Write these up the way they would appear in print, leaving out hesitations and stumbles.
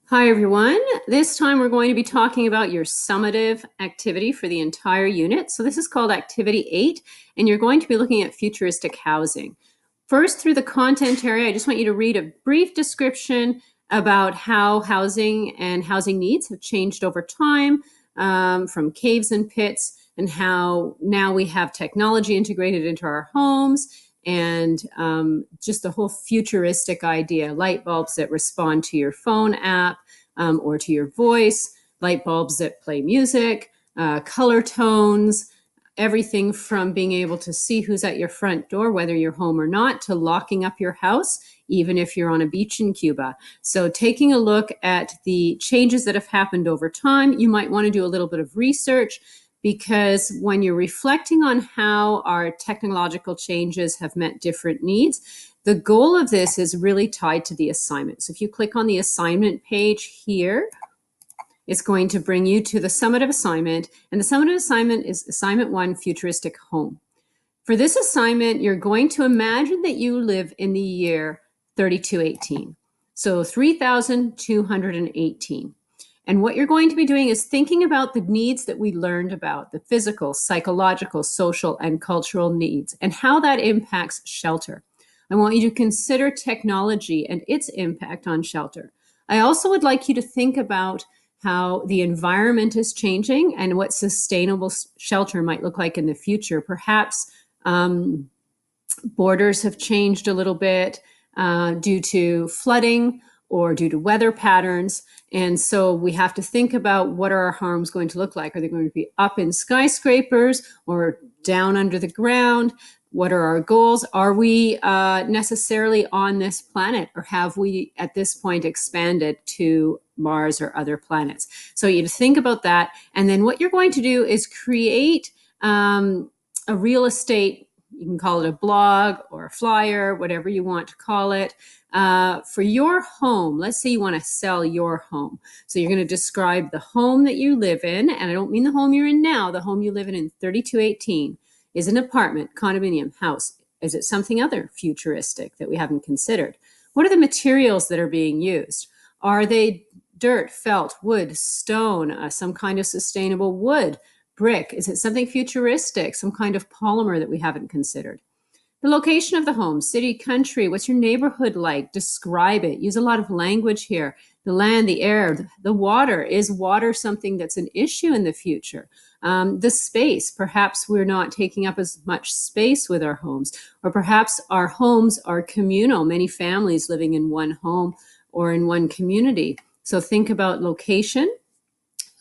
Hi, everyone. This time we're going to be talking about your summative activity for the entire unit. So this is called Activity 8, and you're going to be looking at futuristic housing. First, through the content area, I just want you to read a brief description about how housing and housing needs have changed over time, from caves and pits, and how now we have technology integrated into our homes, and just the whole futuristic idea, light bulbs that respond to your phone app or to your voice, light bulbs that play music, color tones, everything from being able to see who's at your front door, whether you're home or not, to locking up your house, even if you're on a beach in Cuba. So taking a look at the changes that have happened over time, you might want to do a little bit of research, because when you're reflecting on how our technological changes have met different needs, the goal of this is really tied to the assignment. So if you click on the assignment page here, it's going to bring you to the summative assignment. And the summative assignment is assignment 1, futuristic home. For this assignment, you're going to imagine that you live in the year 3218. So 3218. And what you're going to be doing is thinking about the needs that we learned about, the physical, psychological, social, and cultural needs, and how that impacts shelter. I want you to consider technology and its impact on shelter. I also would like you to think about how the environment is changing and what sustainable shelter might look like in the future. Perhaps borders have changed a little bit due to flooding or due to weather patterns. And so we have to think about what are our homes going to look like. Are they going to be up in skyscrapers or down under the ground? What are our goals? Are we necessarily on this planet, or have we at this point expanded to Mars or other planets? So you think about that. And then what you're going to do is create a real estate, you can call it a blog or a flyer, whatever you want to call it, for your home. Let's say you want to sell your home. So you're going to describe the home that you live in. And I don't mean the home you're in now, the home you live in 3218. Is an apartment, condominium, house? Is it something other futuristic that we haven't considered? What are the materials that are being used? Are they dirt, felt, wood, stone, some kind of sustainable wood, brick? Is it something futuristic, some kind of polymer that we haven't considered? The location of the home, city, country, what's your neighborhood like? Describe it. Use a lot of language here. The land, the air, the water. Is water something that's an issue in the future? The space, perhaps we're not taking up as much space with our homes, or perhaps our homes are communal, many families living in one home or in one community. So think about location,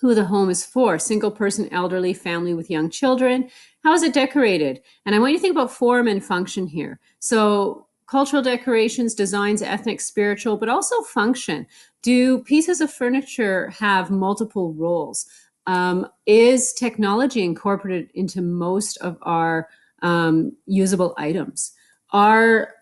who the home is for, single person, elderly, family with young children. How is it decorated? And I want you to think about form and function here. So cultural decorations, designs, ethnic, spiritual, but also function. Do pieces of furniture have multiple roles? Is technology incorporated into most of our usable items? Are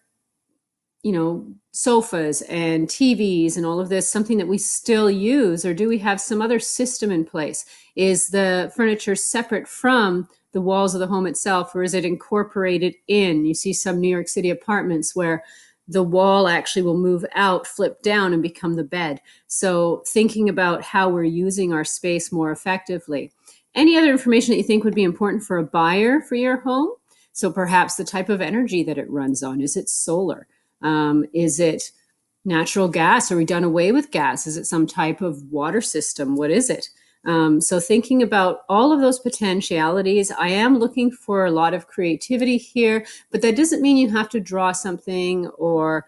sofas and TVs and all of this something that we still use, or do we have some other system in place? Is the furniture separate from the walls of the home itself, or is it incorporated in? You see some New York City apartments where the wall actually will move out, flip down, and become the bed. So thinking about how we're using our space more effectively. Any other information that you think would be important for a buyer for your home? So perhaps the type of energy that it runs on. Is it solar? Is it natural gas? Are we done away with gas? Is it some type of water system? What is it? So thinking about all of those potentialities, I am looking for a lot of creativity here, but that doesn't mean you have to draw something or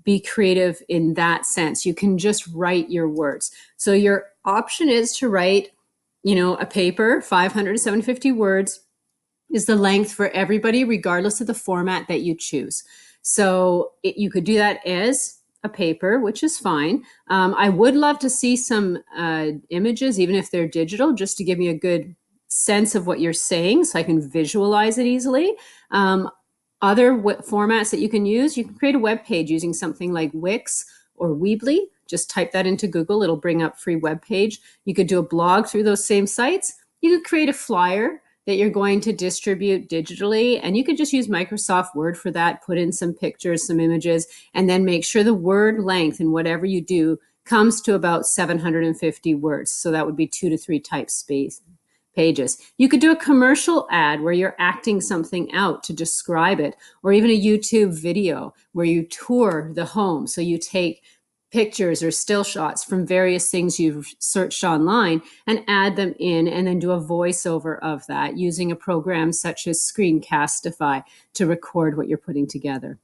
be creative in that sense. You can just write your words. So your option is to write, a paper, 500 to 750 words is the length for everybody, regardless of the format that you choose. So you could do that as a paper, which is fine. I would love to see some images, even if they're digital, just to give me a good sense of what you're saying so I can visualize it easily. Other formats that you can create a web page using something like Wix or Weebly. Just type that into Google. It'll bring up free web page. You could do a blog through those same sites. You could create a flyer that you're going to distribute digitally. And you could just use Microsoft Word for that, put in some pictures, some images, and then make sure the word length in whatever you do comes to about 750 words. So that would be 2 to 3 type space pages. You could do a commercial ad where you're acting something out to describe it, or even a YouTube video where you tour the home. So you take pictures or still shots from various things you've searched online and add them in, and then do a voiceover of that using a program such as Screencastify to record what you're putting together.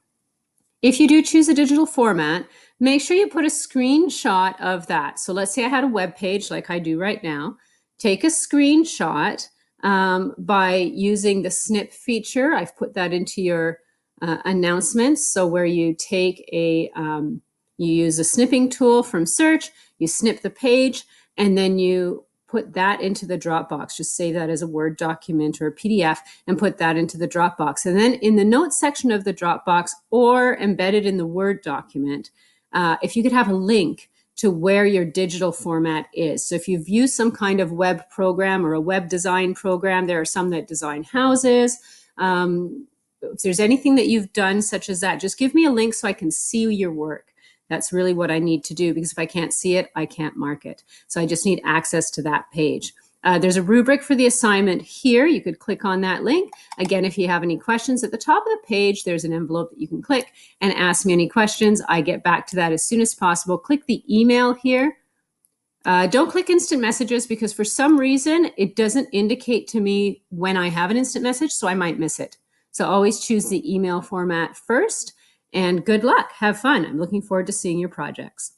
If you do choose a digital format, make sure you put a screenshot of that. So let's say I had a web page like I do right now. Take a screenshot by using the snip feature. I've put that into your announcements. So where you take you use a snipping tool from search, you snip the page, and then you put that into the Dropbox. Just save that as a Word document or a PDF and put that into the Dropbox. And then in the notes section of the Dropbox or embedded in the Word document, if you could have a link to where your digital format is. So if you've used some kind of web program or a web design program, there are some that design houses. If there's anything that you've done such as that, just give me a link so I can see your work. That's really what I need to do, because if I can't see it, I can't mark it. So I just need access to that page. There's a rubric for the assignment here. You could click on that link. Again, if you have any questions at the top of the page, there's an envelope that you can click and ask me any questions. I get back to that as soon as possible. Click the email here. Don't click instant messages, because for some reason, it doesn't indicate to me when I have an instant message, so I might miss it. So always choose the email format first. And good luck. Have fun. I'm looking forward to seeing your projects.